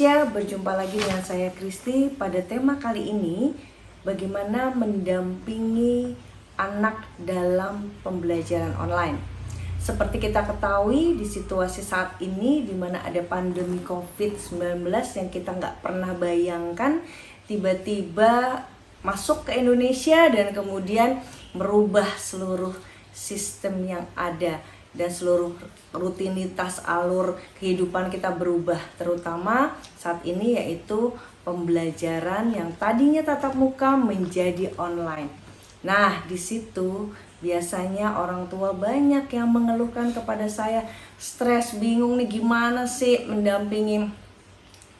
Indonesia, berjumpa lagi dengan saya Kristi. Pada tema kali ini, bagaimana mendampingi anak dalam pembelajaran online. Seperti kita ketahui di situasi saat ini, di mana ada pandemi COVID-19 yang kita nggak pernah bayangkan, tiba-tiba masuk ke Indonesia dan kemudian merubah seluruh sistem yang ada. Dan seluruh rutinitas alur kehidupan kita berubah, terutama saat ini yaitu pembelajaran yang tadinya tatap muka menjadi online. Nah, di situ biasanya orang tua banyak yang mengeluhkan kepada saya, stres, bingung nih gimana sih mendampingi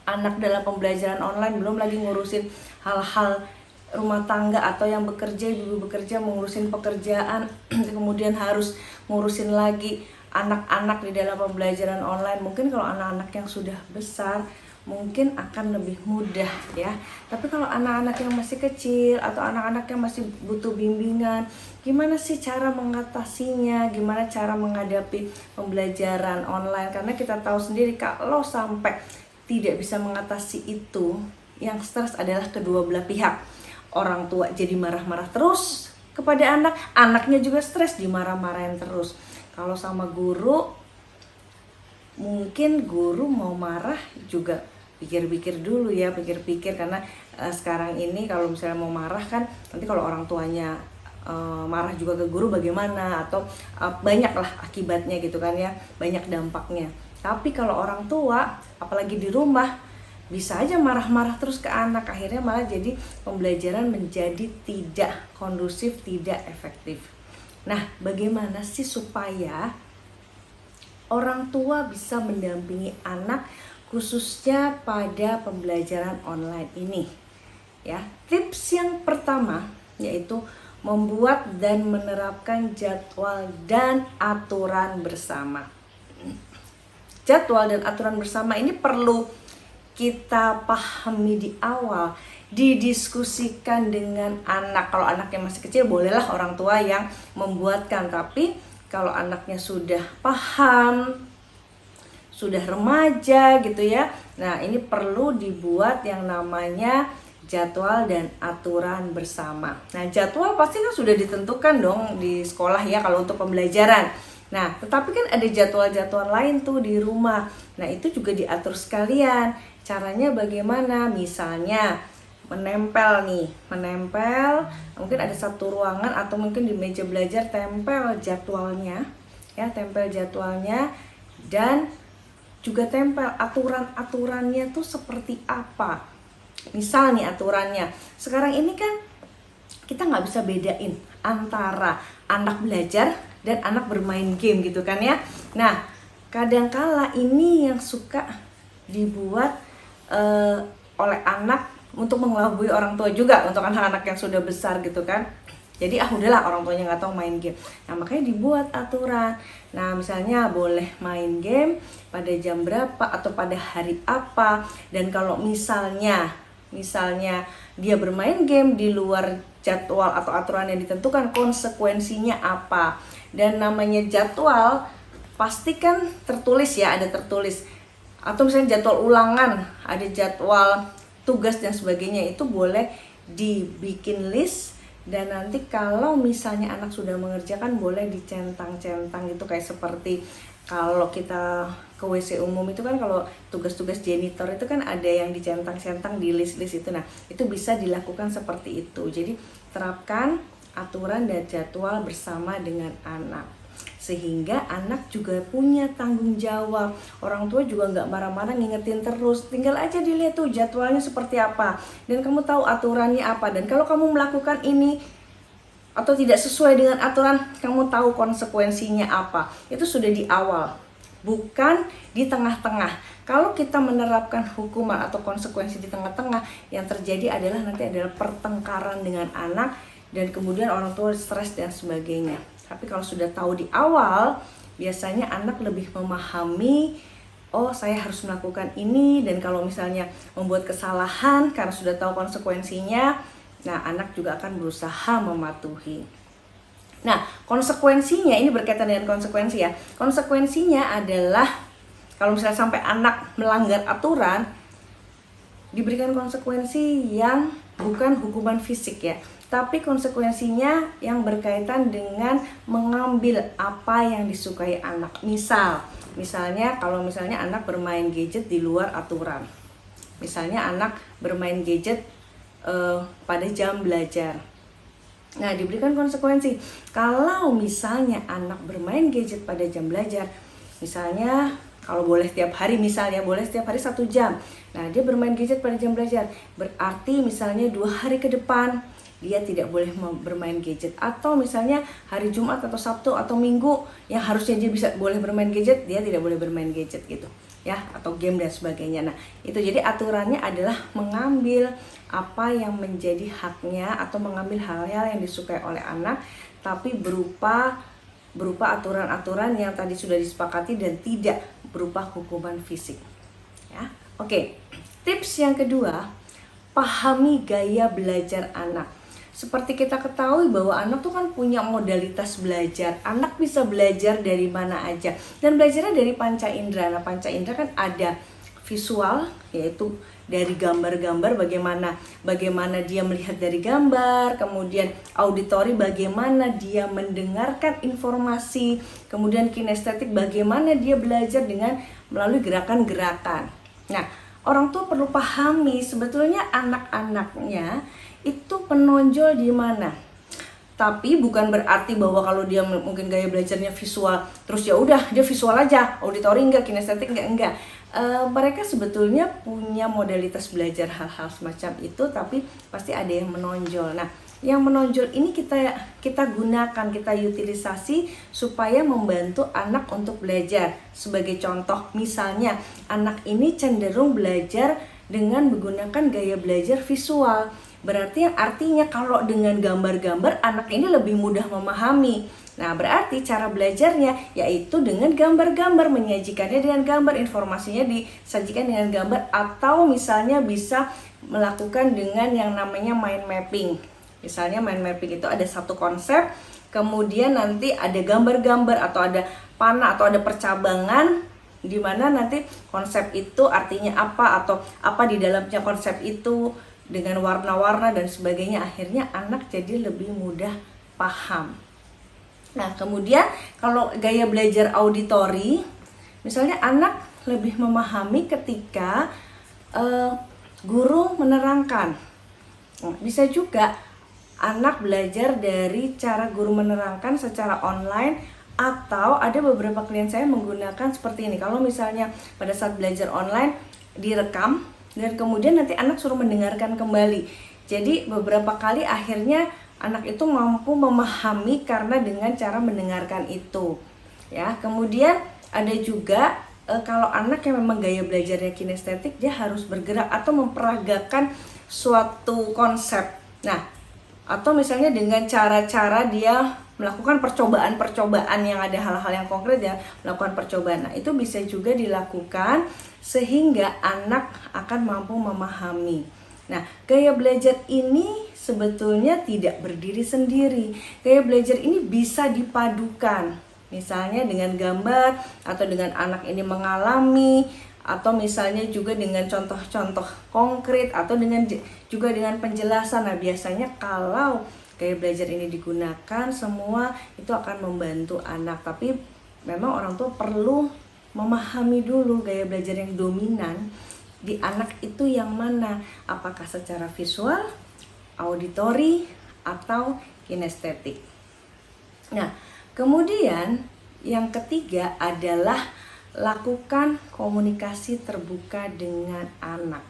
anak dalam pembelajaran online, belum lagi ngurusin hal-hal rumah tangga atau yang bekerja, ibu bekerja mengurusin pekerjaan, kemudian harus ngurusin lagi anak-anak di dalam pembelajaran online. Mungkin kalau anak-anak yang sudah besar mungkin akan lebih mudah ya. Tapi kalau anak-anak yang masih kecil atau anak-anak yang masih butuh bimbingan, gimana sih cara mengatasinya, gimana cara menghadapi pembelajaran online? Karena kita tahu sendiri kalau sampai tidak bisa mengatasi itu, yang stres adalah kedua belah pihak. Orang tua jadi marah-marah terus kepada anak, anaknya juga stres dimarah-marahin terus. Kalau sama guru, mungkin guru mau marah juga pikir-pikir dulu ya, pikir-pikir karena sekarang ini kalau misalnya mau marah kan, nanti kalau orang tuanya marah juga ke guru bagaimana, atau banyaklah akibatnya gitu kan ya, banyak dampaknya. Tapi kalau orang tua, apalagi di rumah, bisa aja marah-marah terus ke anak, akhirnya malah jadi pembelajaran menjadi tidak kondusif, tidak efektif. Nah, bagaimana sih supaya orang tua bisa mendampingi anak khususnya pada pembelajaran online ini? Ya, tips yang pertama yaitu membuat dan menerapkan jadwal dan aturan bersama. Jadwal dan aturan bersama ini perlu kita pahami di awal, didiskusikan dengan anak. Kalau anaknya masih kecil, bolehlah orang tua yang membuatkan. Tapi kalau anaknya sudah paham, sudah remaja gitu ya, nah ini perlu dibuat yang namanya jadwal dan aturan bersama. Nah, jadwal pasti kan sudah ditentukan dong di sekolah ya kalau untuk pembelajaran. Nah, tetapi kan ada jadwal-jadwal lain tuh di rumah. Nah, itu juga diatur sekalian. Caranya bagaimana? Misalnya menempel, mungkin ada satu ruangan atau mungkin di meja belajar tempel jadwalnya, ya, tempel jadwalnya, dan juga tempel aturan-aturannya tuh seperti apa. Misal nih aturannya, sekarang ini kan kita nggak bisa bedain antara anak belajar dan anak bermain game gitu kan ya. Nah, kadangkala ini yang suka dibuat oleh anak untuk mengelabui orang tua juga, untuk anak-anak yang sudah besar gitu kan. Jadi udahlah, orang tuanya nggak tahu main game. Nah, makanya dibuat aturan. Nah, misalnya boleh main game pada jam berapa atau pada hari apa. Dan kalau misalnya dia bermain game di luar jadwal atau aturan yang ditentukan, konsekuensinya apa. Dan namanya jadwal pasti kan tertulis ya, ada tertulis. Atau misalnya jadwal ulangan, ada jadwal tugas dan sebagainya, itu boleh dibikin list. Dan nanti kalau misalnya anak sudah mengerjakan, boleh dicentang-centang gitu, kayak seperti kalau kita ke WC umum itu kan, kalau tugas-tugas janitor itu kan ada yang dicentang-centang di list-list itu. Nah, itu bisa dilakukan seperti itu. Jadi terapkan aturan dan jadwal bersama dengan anak, sehingga anak juga punya tanggung jawab. Orang tua juga nggak marah-marah ngingetin terus, tinggal aja dilihat tuh jadwalnya seperti apa, dan kamu tahu aturannya apa. Dan kalau kamu melakukan ini atau tidak sesuai dengan aturan, kamu tahu konsekuensinya apa. Itu sudah di awal, bukan di tengah-tengah. Kalau kita menerapkan hukuman atau konsekuensi di tengah-tengah, yang terjadi adalah nanti adalah pertengkaran dengan anak, dan kemudian orang tua stres dan sebagainya. Tapi kalau sudah tahu di awal, biasanya anak lebih memahami, oh saya harus melakukan ini. Dan kalau misalnya membuat kesalahan karena sudah tahu konsekuensinya, nah anak juga akan berusaha mematuhi. Nah, konsekuensinya ini berkaitan dengan konsekuensi ya. Konsekuensinya adalah kalau misalnya sampai anak melanggar aturan, diberikan konsekuensi yang bukan hukuman fisik ya, tapi konsekuensinya yang berkaitan dengan mengambil apa yang disukai anak. Misalnya kalau misalnya anak bermain gadget di luar aturan, misalnya anak bermain gadget pada jam belajar. Nah, diberikan konsekuensi. Kalau misalnya anak bermain gadget pada jam belajar, misalnya kalau boleh setiap hari, misalnya boleh setiap hari 1 jam. Nah, dia bermain gadget pada jam belajar. Berarti misalnya 2 hari ke depan dia tidak boleh bermain gadget. Atau misalnya hari Jumat atau Sabtu atau Minggu yang harusnya dia bisa boleh bermain gadget, dia tidak boleh bermain gadget gitu. Ya, atau game dan sebagainya. Nah, itu jadi aturannya adalah mengambil apa yang menjadi haknya atau mengambil hal-hal yang disukai oleh anak, tapi berupa aturan-aturan yang tadi sudah disepakati dan tidak berupa hukuman fisik. Ya, oke. Tips yang kedua, pahami gaya belajar anak. Seperti kita ketahui bahwa anak tuh kan punya modalitas belajar. Anak bisa belajar dari mana aja dan belajarnya dari panca indera. Nah, panca indera kan ada visual, yaitu dari gambar-gambar, bagaimana dia melihat dari gambar, kemudian auditori bagaimana dia mendengarkan informasi, kemudian kinestetik bagaimana dia belajar dengan melalui gerakan-gerakan. Nah, orang tua perlu pahami sebetulnya anak-anaknya itu penonjol di mana. Tapi bukan berarti bahwa kalau dia mungkin gaya belajarnya visual, terus ya udah dia visual aja, auditori enggak, kinestetik enggak. Mereka sebetulnya punya modalitas belajar hal-hal semacam itu, tapi pasti ada yang menonjol. Nah, yang menonjol ini kita gunakan, kita utilisasi supaya membantu anak untuk belajar. Sebagai contoh, misalnya anak ini cenderung belajar dengan menggunakan gaya belajar visual. Berarti yang artinya kalau dengan gambar-gambar anak ini lebih mudah memahami. Nah, berarti cara belajarnya yaitu dengan gambar-gambar, menyajikannya dengan gambar, informasinya disajikan dengan gambar, atau misalnya bisa melakukan dengan yang namanya mind mapping. Misalnya mind mapping itu ada satu konsep, kemudian nanti ada gambar-gambar atau ada panah atau ada percabangan di mana nanti konsep itu artinya apa atau apa di dalamnya konsep itu dengan warna-warna dan sebagainya. Akhirnya anak jadi lebih mudah paham. Nah, kemudian kalau gaya belajar auditori, misalnya anak lebih memahami ketika guru menerangkan. Bisa juga anak belajar dari cara guru menerangkan secara online, atau ada beberapa klien saya menggunakan seperti ini. Kalau misalnya pada saat belajar online direkam dan kemudian nanti anak suruh mendengarkan kembali. Jadi beberapa kali akhirnya anak itu mampu memahami karena dengan cara mendengarkan itu. Ya, kemudian ada juga kalau anak yang memang gaya belajarnya kinestetik, dia harus bergerak atau memperagakan suatu konsep. Nah, atau misalnya dengan cara-cara dia melakukan percobaan-percobaan yang ada hal-hal yang konkret ya, melakukan percobaan. Nah, itu bisa juga dilakukan sehingga anak akan mampu memahami. Nah, gaya belajar ini sebetulnya tidak berdiri sendiri. Gaya belajar ini bisa dipadukan, misalnya dengan gambar atau dengan anak ini mengalami, atau misalnya juga dengan contoh-contoh konkret atau juga dengan penjelasan. Nah, biasanya kalau gaya belajar ini digunakan, semua itu akan membantu anak. Tapi memang orang tua perlu memahami dulu gaya belajar yang dominan di anak itu yang mana, apakah secara visual, auditori, atau kinestetik. Nah, kemudian yang ketiga adalah lakukan komunikasi terbuka dengan anak.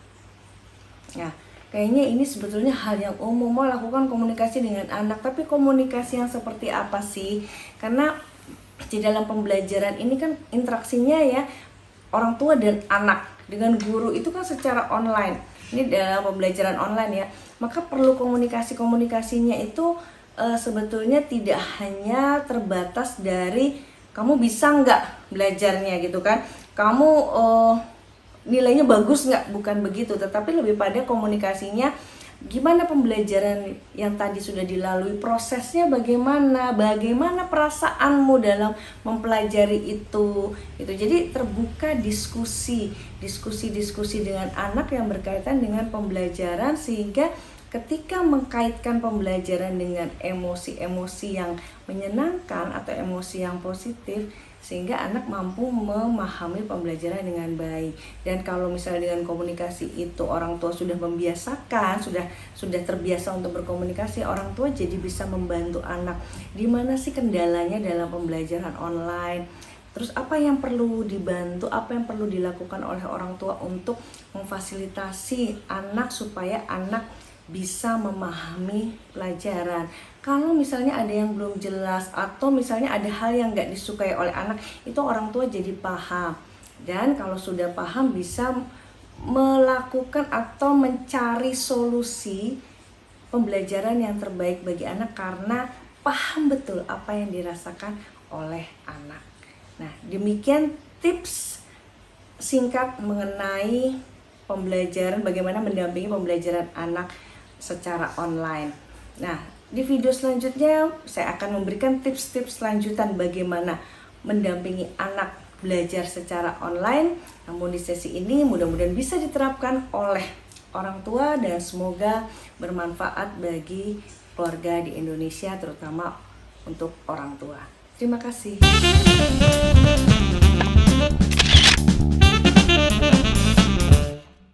Nah, kayaknya ini sebetulnya hal yang umum, mau lakukan komunikasi dengan anak, tapi komunikasi yang seperti apa sih? Karena di dalam pembelajaran ini kan interaksinya ya orang tua dan anak dengan guru itu kan secara online. Ini dalam pembelajaran online ya, maka perlu komunikasinya itu sebetulnya tidak hanya terbatas dari kamu bisa nggak belajarnya gitu kan, kamu nilainya bagus nggak, bukan begitu, tetapi lebih pada komunikasinya gimana pembelajaran yang tadi sudah dilalui, prosesnya bagaimana, bagaimana perasaanmu dalam mempelajari itu. Jadi terbuka diskusi dengan anak yang berkaitan dengan pembelajaran, sehingga ketika mengkaitkan pembelajaran dengan emosi-emosi yang menyenangkan atau emosi yang positif, sehingga anak mampu memahami pembelajaran dengan baik. Dan kalau misalnya dengan komunikasi itu orang tua sudah membiasakan, sudah terbiasa untuk berkomunikasi, orang tua jadi bisa membantu anak. Di mana sih kendalanya dalam pembelajaran online? Terus apa yang perlu dibantu, apa yang perlu dilakukan oleh orang tua untuk memfasilitasi anak supaya anak bisa memahami pelajaran. Kalau misalnya ada yang belum jelas atau misalnya ada hal yang nggak disukai oleh anak, itu orang tua jadi paham. Dan kalau sudah paham bisa melakukan atau mencari solusi pembelajaran yang terbaik bagi anak karena paham betul apa yang dirasakan oleh anak. Nah, demikian tips singkat mengenai pembelajaran, bagaimana mendampingi pembelajaran anak secara online. Nah, di video selanjutnya saya akan memberikan tips-tips lanjutan bagaimana mendampingi anak belajar secara online. Namun di sesi ini mudah-mudahan bisa diterapkan oleh orang tua dan semoga bermanfaat bagi keluarga di Indonesia, terutama untuk orang tua. Terima kasih.